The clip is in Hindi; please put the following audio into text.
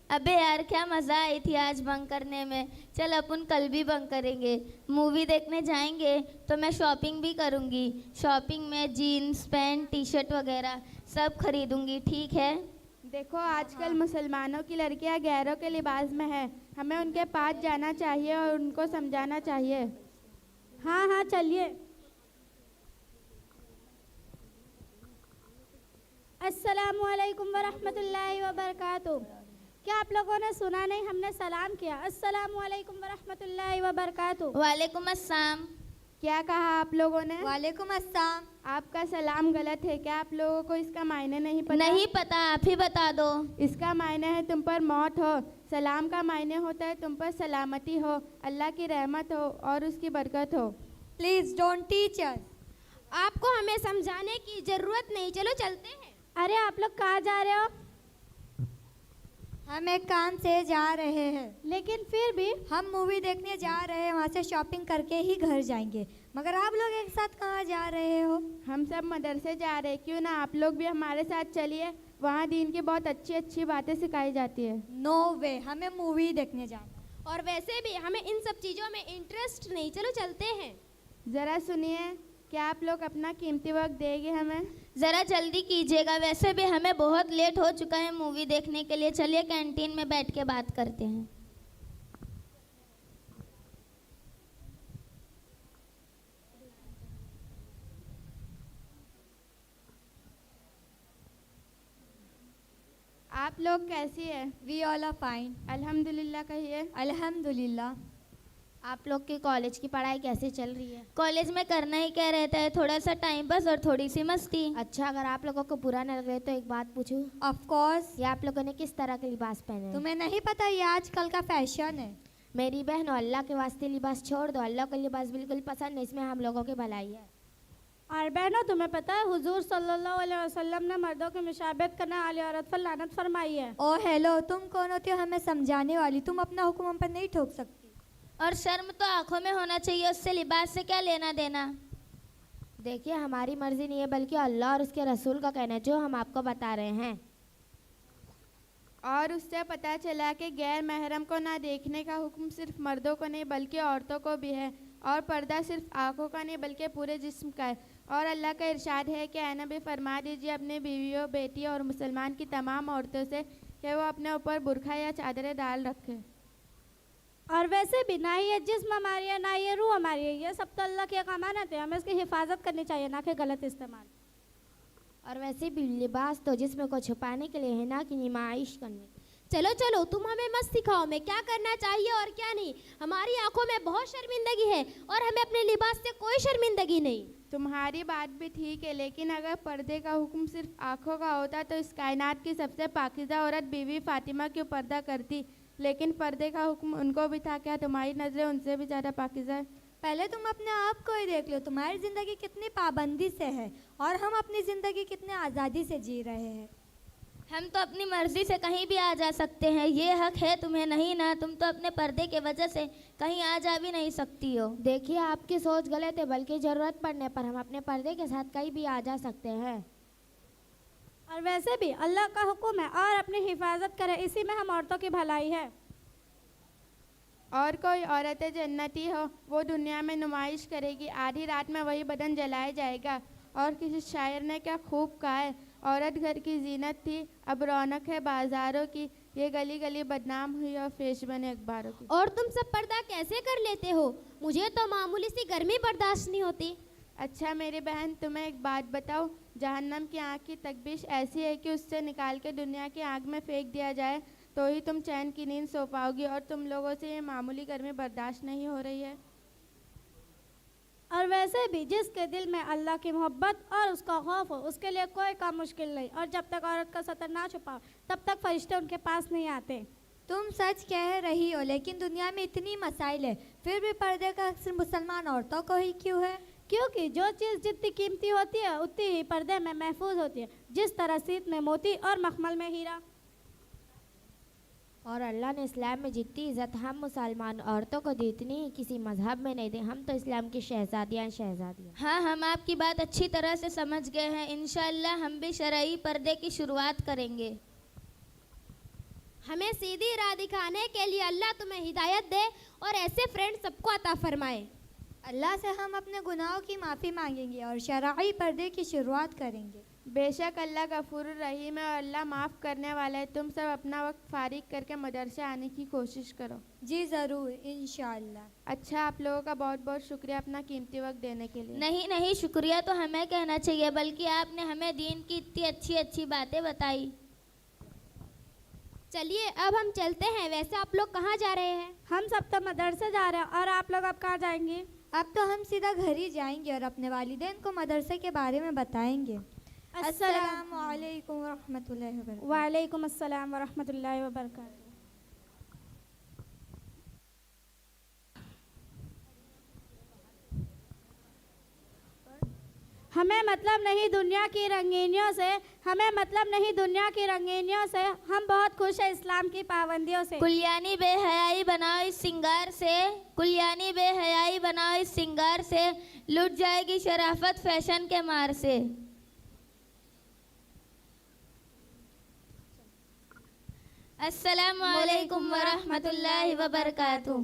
अबे यार क्या मज़ा आई थी आज बंक करने में। चल अपन कल भी बंक करेंगे। मूवी देखने जाएंगे तो मैं शॉपिंग भी करूँगी। शॉपिंग में जीन्स पैंट टी शर्ट वगैरह सब खरीदूँगी, ठीक है। देखो आजकल मुसलमानों की लड़कियां गैरों के लिबास में है, हमें उनके पास जाना चाहिए और उनको समझाना चाहिए। हाँ हाँ चलिए। अस्सलामुअलैकुम वरहमतुल्लाहि वबरकातुह। क्या आप लोगों ने सुना नहीं, हमने सलाम किया। अस्सलामुअलैकुम वरहमतुल्लाहि वबरकातुह। वालेकुम अस्सलाम। क्या कहा आप लोगों ने? वालेकुम अस्सलाम। आपका सलाम गलत है। क्या आप लोगों को इसका मायने नहीं पता? नहीं पता, आप ही बता दो। इसका मायने है तुम पर मौत हो। सलाम का मायने होता है तुम पर सलामती हो, अल्लाह की रहमत हो और उसकी बरकत हो। Please don't teach us. आपको हमें समझाने की जरूरत नहीं, चलो चलते हैं। अरे आप लोग कहाँ जा रहे हो? हम एक काम से जा रहे हैं। लेकिन फिर भी हम मूवी देखने जा रहे हैं, वहाँ से शॉपिंग करके ही घर जाएंगे। मगर आप लोग एक साथ कहाँ जा रहे हो? हम सब मदरसे जा रहे हैं, क्यों ना आप लोग भी हमारे साथ चलिए। वहाँ दीन की बहुत अच्छी अच्छी बातें सिखाई जाती है। नो वे, हमें मूवी देखने जाना। और वैसे भी हमें इन सब चीज़ों में इंटरेस्ट नहीं, चलो चलते हैं। ज़रा सुनिए, क्या आप लोग अपना कीमती वक्त देंगे हमें? ज़रा जल्दी कीजिएगा, वैसे भी हमें बहुत लेट हो चुका है मूवी देखने के लिए। चलिए कैंटीन में बैठ के बात करते हैं। आप लोग कैसी है? We all are fine. अल्हम्दुलिल्लाह कहिए। अल्हम्दुलिल्लाह। आप लोग की कॉलेज की पढ़ाई कैसे चल रही है? कॉलेज में करना ही क्या रहता है, थोड़ा सा टाइम पास और थोड़ी सी मस्ती। अच्छा, अगर आप लोगों को बुरा न लगे तो एक बात पूछूं? Of course. ये आप लोगों ने किस तरह के लिबास पहने हैं? तुम्हें नहीं पता ये आजकल का फैशन है? मेरी बहन, अल्लाह के वास्ते लिबास छोड़ दो। अल्लाह का लिबास बिल्कुल पसंद नहीं, इसमें हम लोगों की भलाई है। और बहनों, तुम्हें पता है हुजूर सल्लल्लाहु अलैहि वसल्लम ने मर्दों की मुशाबहत करने वाली औरत पर लानत फरमाई है। ओ हेलो, तुम कौन होती हो हमें समझाने वाली? तुम अपना हुक्म हम पर नहीं ठोक सकती। और शर्म तो आंखों में होना चाहिए, उससे लिबास से क्या लेना देना। देखिए, हमारी मर्जी नहीं है बल्कि अल्लाह और उसके रसूल का कहना है, जो हम आपको बता रहे हैं। और उससे पता चला कि गैर महरम को ना देखने का हुक्म सिर्फ मर्दों को नहीं बल्कि औरतों को भी है। और पर्दा सिर्फ आंखों का नहीं बल्कि पूरे जिस्म का है। और अल्लाह का इरशाद है कि ऐ नबी फरमा दीजिए अपने बीवियों, बेटियों और मुसलमान की तमाम औरतों से कि वो अपने ऊपर बुरखा या चादरें डाल रखें। और वैसे भी ना ये जिस्म हमारी है ना ये रूह हमारी है, ये सब तो अल्लाह की एक अमानत है, हमें इसकी हिफाजत करनी चाहिए, ना कि गलत इस्तेमाल। और वैसे भी लिबास तो जिस्म को छुपाने के लिए है, ना कि नुमाइश करने। चलो चलो, तुम हमें मत सिखाओ हमें क्या करना चाहिए और क्या नहीं। हमारी आंखों में बहुत शर्मिंदगी है और हमें अपने लिबास से कोई शर्मिंदगी नहीं। तुम्हारी बात भी ठीक है, लेकिन अगर पर्दे का हुक्म सिर्फ आँखों का होता तो इस कायनात की सबसे पाकीज़ा औरत बीवी फातिमा क्यों पर्दा करती। लेकिन पर्दे का हुक्म उनको भी था, क्या तुम्हारी नज़रें उनसे भी ज़्यादा पाकीज़ा है? पहले तुम अपने आप को ही देख लो, तुम्हारी ज़िंदगी कितनी पाबंदी से है और हम अपनी ज़िंदगी कितने आज़ादी से जी रहे हैं। हम तो अपनी मर्जी से कहीं भी आ जा सकते हैं, ये हक है तुम्हें नहीं ना। तुम तो अपने पर्दे के वजह से कहीं आ जा भी नहीं सकती हो। देखिए, आपकी सोच गलत है, बल्कि ज़रूरत पड़ने पर हम अपने पर्दे के साथ कहीं भी आ जा सकते हैं। और वैसे भी अल्लाह का हुक्म है और अपनी हिफाजत करें, इसी में हम औरतों की भलाई है। और कोई औरत जन्नती हो, वो दुनिया में नुमाइश करेगी, आधी रात में वही बदन जलाया जाएगा। और किसी शायर ने क्या खूब कहा है, औरत घर की जीनत थी, अब रौनक है बाजारों की, ये गली गली बदनाम हुई और फेश बने अखबारों की। और तुम सब पर्दा कैसे कर लेते हो? मुझे तो मामूली सी गर्मी बर्दाश्त नहीं होती। अच्छा मेरी बहन, तुम्हें एक बात बताओ, जहन्नम की आग की तकबीश ऐसी है कि उससे निकाल के दुनिया की आग में फेंक दिया जाए तो ही तुम चैन की नींद सो पाओगी। और तुम लोगों से ये मामूली गर्मी बर्दाश्त नहीं हो रही है। और वैसे भी जिसके दिल में अल्लाह की मोहब्बत और उसका खौफ हो, उसके लिए कोई काम मुश्किल नहीं। और जब तक औरत का सतर ना छुपाओ तब तक फरिश्ते उनके पास नहीं आते। तुम सच कह रही हो, लेकिन दुनिया में इतनी मसाइल है, फिर भी पर्दे का सिर्फ मुसलमान औरतों को ही क्यों है? क्योंकि जो चीज़ जितनी कीमती होती है उतनी ही पर्दे में महफूज होती है, जिस तरह सीत में मोती और मखमल में हीरा। और अल्लाह ने इस्लाम में जितनी इज़्ज़त हम मुसलमान औरतों को दी, इतनी ही किसी मजहब में नहीं दी। हम तो इस्लाम की शहजादियाँ शहजादियाँ। हाँ, हम आपकी बात अच्छी तरह से समझ गए हैं। इंशाअल्लाह हम भी शरई पर्दे की शुरुआत करेंगे। हमें सीधी राह दिखाने के लिए अल्लाह तुम्हें हिदायत दे और ऐसे फ्रेंड सबको अता फरमाए। अल्लाह से हम अपने गुनाहों की माफ़ी मांगेंगे और शरई पर्दे की शुरुआत करेंगे। बेशक अल्लाह गफूर रहीम है और अल्लाह माफ़ करने वाला है। तुम सब अपना वक्त फारिग करके मदरसे आने की कोशिश करो। जी ज़रूर, इंशाअल्लाह। अच्छा, आप लोगों का बहुत बहुत शुक्रिया अपना कीमती वक्त देने के लिए। नहीं नहीं, शुक्रिया तो हमें कहना चाहिए, बल्कि आपने हमें दीन की इतनी अच्छी अच्छी बातें बताई। चलिए अब हम चलते हैं। वैसे आप लोग कहाँ जा रहे हैं? हम सब तो मदरसे जा रहे हैं, और आप लोग अब कहाँ जाएंगे? अब तो हम सीधा घर ही जाएंगे और अपने वालिदैन को मदरसे के बारे में बताएंगे। अस्सलामु अलैकुम वरहमतुल्लाहि वबरकातुहू। वालेकुम अस्सलाम वरहमतुल्लाहि वबरकातुहू। हमें मतलब नहीं दुनिया की रंगीनियों से, हमें मतलब नहीं दुनिया की रंगीनियों से। हम बहुत खुश हैं इस्लाम की पाबंदियों से। कुलियानी बेहयाई बनाओ इस सिंगार से, कुलियानी बेहयाई बनाओ इस सिंगार से, लुट जाएगी शराफत फैशन के मार से। अस्सलामु अलैकुम वरहमतुल्लाहि वबरकातुहू।